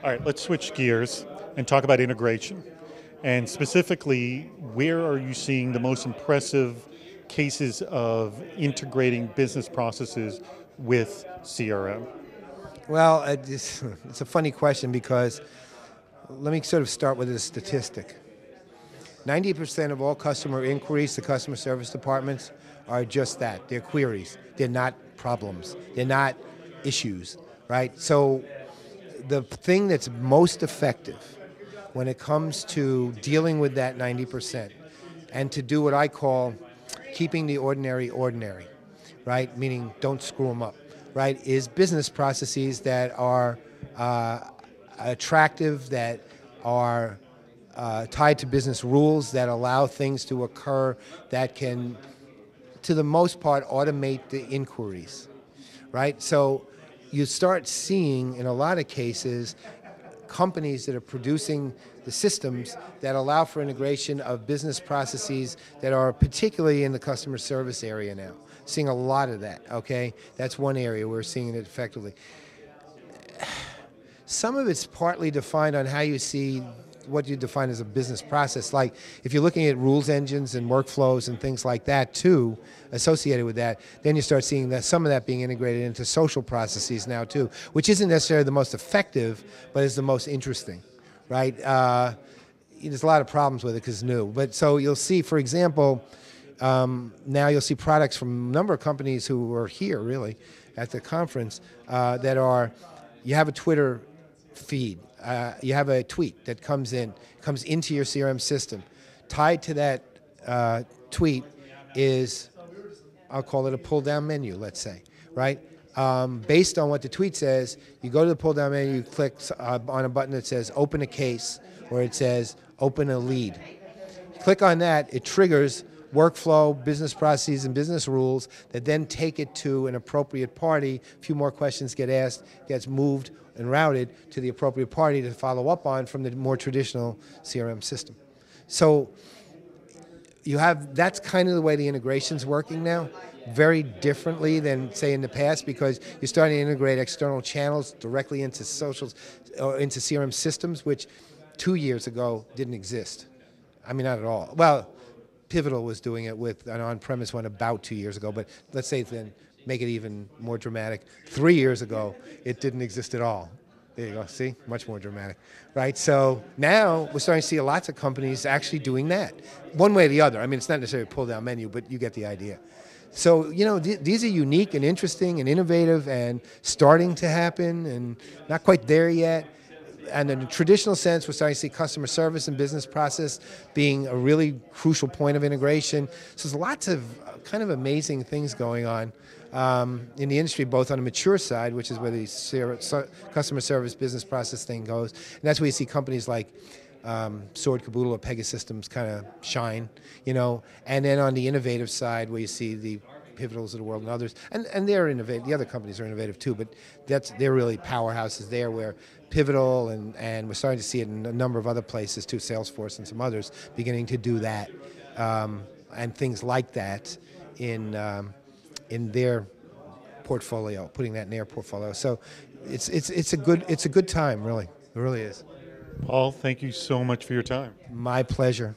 All right, let's switch gears and talk about integration. And specifically, where are you seeing the most impressive cases of integrating business processes with CRM? Well, it's a funny question because let me sort of start with a statistic. 90% of all customer inquiries to customer service departments are just that. They're queries. They're not problems. They're not issues, right? So the thing that's most effective when it comes to dealing with that 90% and to do what I call keeping the ordinary ordinary, right? Meaning don't screw them up, right? Is business processes that are attractive, that are tied to business rules, that allow things to occur, that can, to the most part, automate the inquiries, right? So you start seeing, in a lot of cases, companies that are producing the systems that allow for integration of business processes that are particularly in the customer service area now. Seeing a lot of that, okay? That's one area we're seeing it effectively. Some of it's partly defined on how you see what you define as a business process. Like if you're looking at rules engines and workflows and things like that too, associated with that, then you start seeing that some of that being integrated into social processes now too, which isn't necessarily the most effective, but is the most interesting, right? There's a lot of problems with it because it's new. But so you'll see, for example, now you'll see products from a number of companies who are here really at the conference that are, you have a Twitter feed. You have a tweet that comes into your CRM system. Tied to that tweet is, I'll call it a pull-down menu, let's say, right? Based on what the tweet says, you go to the pull-down menu, you click on a button that says open a case, or it says open a lead. Click on that, it triggers workflow, business processes, and business rules that then take it to an appropriate party. A few more questions get asked, gets moved and routed to the appropriate party to follow up on from the more traditional CRM system. So you have, that's kind of the way the integration's working now, very differently than, say, in the past, because you're starting to integrate external channels directly into socials or into CRM systems, which 2 years ago didn't exist. I mean, not at all. Well, Pivotal was doing it with an on-premise one about 2 years ago, but let's say then make it even more dramatic. 3 years ago, it didn't exist at all. There you go, see? Much more dramatic, right? So now we're starting to see lots of companies actually doing that, one way or the other. I mean, it's not necessarily a pull-down menu, but you get the idea. So, you know, these are unique and interesting and innovative and starting to happen and not quite there yet. And in the traditional sense, we're starting to see customer service and business process being a really crucial point of integration. So there's lots of kind of amazing things going on in the industry, both on the mature side, which is where the customer service business process thing goes. And that's where you see companies like Sword, Caboodle, or Pegasystems kind of shine, you know. And then on the innovative side, where you see the Pivotals of the world and others, and they're innovative. The other companies are innovative too, but they're really powerhouses there. Where Pivotal and we're starting to see it in a number of other places too, Salesforce and some others beginning to do that, and things like that in their portfolio, putting that in their portfolio. So it's a good time, really. It really is. Paul, thank you so much for your time. My pleasure.